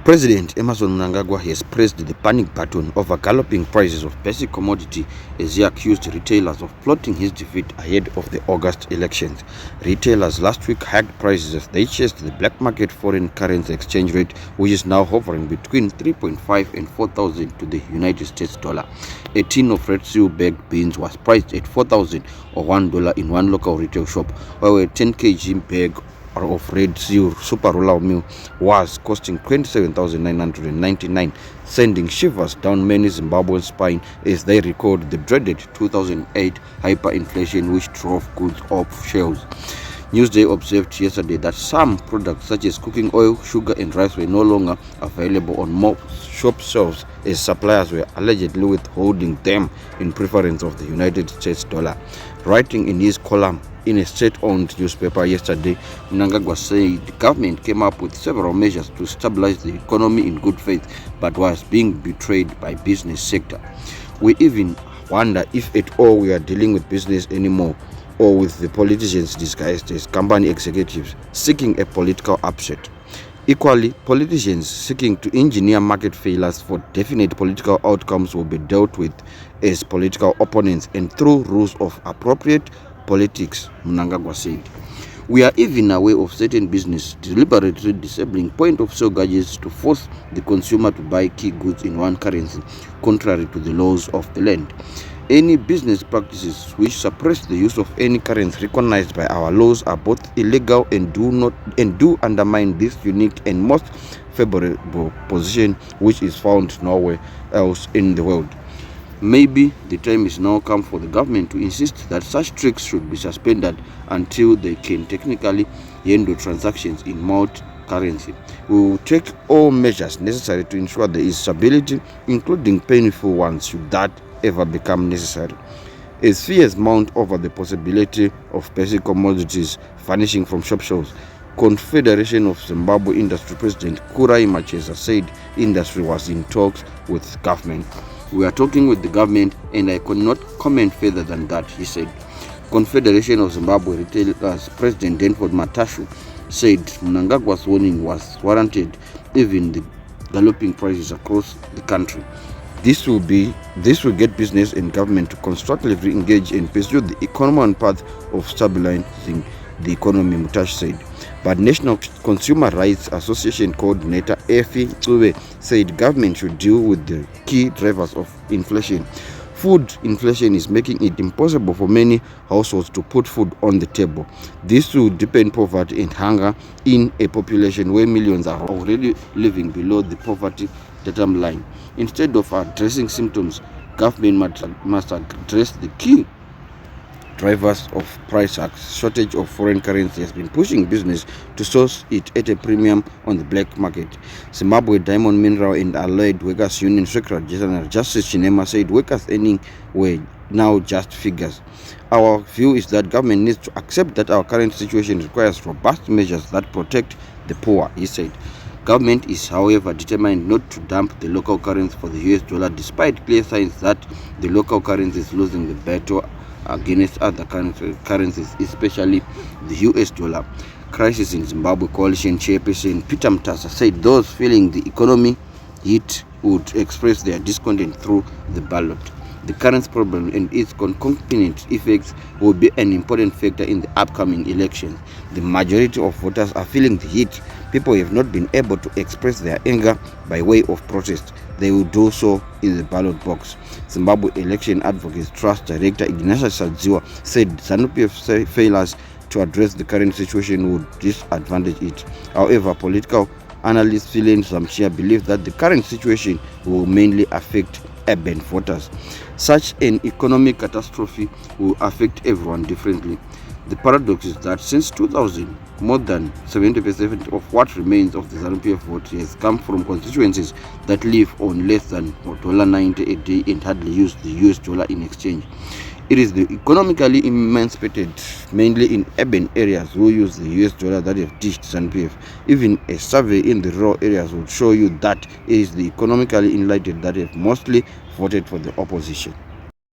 President Emerson Mnangagwa has pressed the panic button over galloping prices of basic commodity as he accused retailers of plotting his defeat ahead of the August elections. Retailers last week hiked prices as they chased the black market foreign currency exchange rate, which is now hovering between 3.5 and 4,000 to the United States dollar. A tin of red seal bagged beans was priced at 4,000 or $1 in one local retail shop, while a 10 kg bag of red seal super roller meal was costing 27,999, sending shivers down many Zimbabwean spine as they record the dreaded 2008 hyperinflation which drove goods off shelves. Newsday observed yesterday that some products such as cooking oil, sugar and rice were no longer available on most shop shelves as suppliers were allegedly withholding them in preference of the United States dollar. Writing in his column in a state-owned newspaper yesterday, Mnangagwa said the government came up with several measures to stabilize the economy in good faith, but was being betrayed by business sector. We even wonder if at all we are dealing with business anymore, or with the politicians disguised as company executives seeking a political upset. Equally, politicians seeking to engineer market failures for definite political outcomes will be dealt with as political opponents and through rules of appropriate politics, Mnangagwa said. We are even aware of certain business deliberately disabling point-of-sale gadgets to force the consumer to buy key goods in one currency, contrary to the laws of the land. Any business practices which suppress the use of any currency recognized by our laws are both illegal and do undermine this unique and most favorable position which is found nowhere else in the world. Maybe the time is now come for the government to insist that such tricks should be suspended until they can technically handle transactions in multi-currency. We will take all measures necessary to ensure there is stability, including painful ones should that ever become necessary. As fears mount over the possibility of basic commodities vanishing from shop shelves, Confederation of Zimbabwe Industry President Kurai Macheza said industry was in talks with government. We are talking with the government and I cannot comment further than that, he said. Confederation of Zimbabwe Retailers President Denford Matashu said Mnangagwa's warning was warranted even the galloping prices across the country. This will get business and government to constructively engage and pursue the economic path of stabilizing the economy, Mutash said. But National Consumer Rights Association coordinator Effie Tsube said government should deal with the key drivers of inflation. Food inflation is making it impossible for many households to put food on the table. This will deepen poverty and hunger in a population where millions are already living below the poverty datum line. Instead of addressing symptoms, government must address the key drivers of price hikes. Shortage of foreign currency has been pushing business to source it at a premium on the black market. Zimbabwe Diamond Mineral and Allied Workers Union Secretary General Justice Chinema said workers earning were now just figures. Our view is that government needs to accept that our current situation requires robust measures that protect the poor, he said. Government is, however, determined not to dump the local currency for the US dollar despite clear signs that the local currency is losing the battle against other currencies, especially the US dollar. Crisis in Zimbabwe Coalition Chairperson Peter Mtasa said those feeling the economy hit would express their discontent through the ballot. The currency problem and its concomitant effects will be an important factor in the upcoming elections. The majority of voters are feeling the heat. People have not been able to express their anger by way of protest. They will do so in the ballot box. Zimbabwe Election Advocates Trust Director Ignatius Sadziwa said ZANU-PF failures to address the current situation would disadvantage it. However, political analyst Philen Zamshia believe that the current situation will mainly affect urban voters. Such an economic catastrophe will affect everyone differently. The paradox is that since 2000, more than 70% of what remains of the ZANU-PF vote has come from constituencies that live on less than $90 a day and hardly use the US dollar in exchange. It is the economically emancipated, mainly in urban areas, who use the US dollar that have ditched ZANU-PF. Even a survey in the rural areas would show you that it is the economically enlightened that have mostly voted for the opposition.